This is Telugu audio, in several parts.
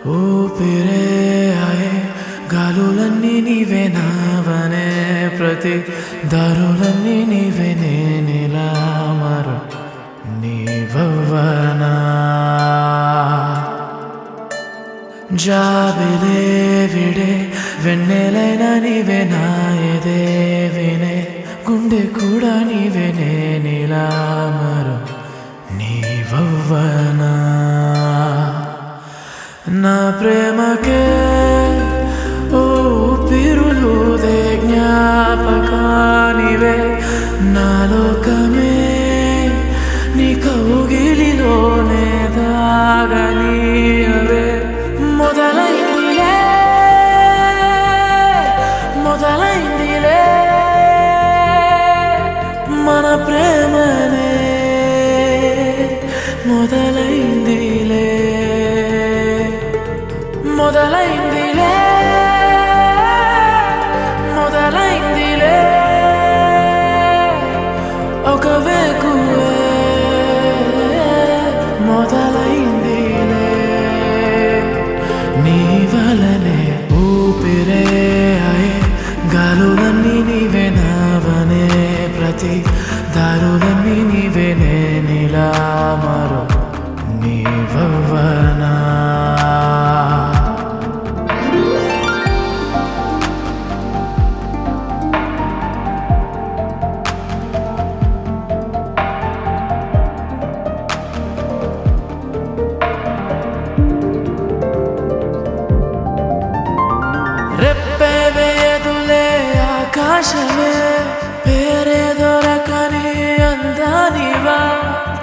ఊపిరే ఆయే గాలులన్నీ నీవే నావనే ప్రతి దారులన్నీ నీవే నేనిలా మరో నీవవ్వనా జాబిలే విడే వెన్నెలైన నీవే నా ఎదే వినే గుండె కూడా నీవే నేనిలా మరో నీవవ్వనా నా ప్రేమకే ఊపిరులుదే జ్ఞాపకానివే నా లోకమే నీ కౌగిలిలోనే దాగనీయవే మొదలైందిలే మొదలైందిలే మన ప్రేమనే మొదలైందిలే మొదలైందిలే మొదలైందిలే ఒక వేకువే మొదలైందిలే నీ వలనే ఊపిరే అయే గాలులన్నీ నీవే నావనే ప్రతి దారులన్నీ నీవే నేనిలా మరో నీవవ్వనా రెప్పే వేదులే ఆకాశమే పేరే దొరకని అందానివా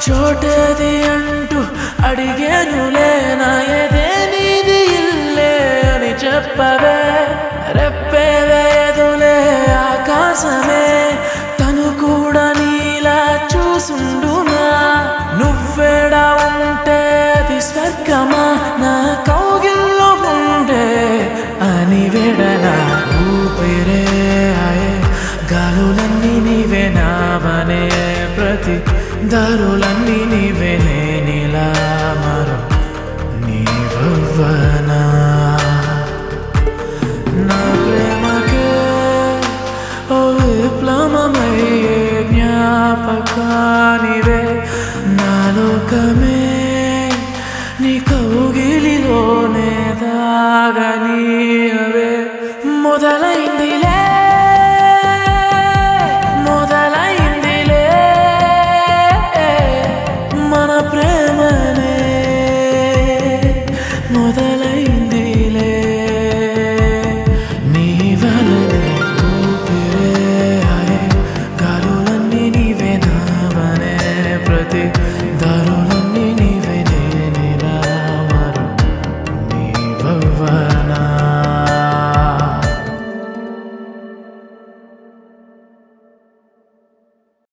చోటేది అంటూ అడిగేనులే నా ఎదే నీది ఇల్లే అని చెప్పవే రెప్పే వేదులే ఆకాశమే తను కూడా నీలా చూసుండునా నువ్వేడా ఉంటే అది స్వర్గమా నా కౌగిల్లో ఉండే అని వెడలా ఊపిరే ఆయే గాలులన్నీ నీవే నావనే ప్రతి దారులన్నీ నీవే నేనిలా మరో నీవవ్వనా నా ప్రేమకే ఓ విప్లవమయ్యే జ్ఞాపకానివే నా లోకమే నీ కౌగిలిలోనే దాగనీయవే మొదలైందిలే మొదలైందిలే మన ప్రేమనే మొదలైందిలే నీ వలనే ఊపిరే ఆయే గాలులన్నీ నీవే నావనే ప్రతి దారుల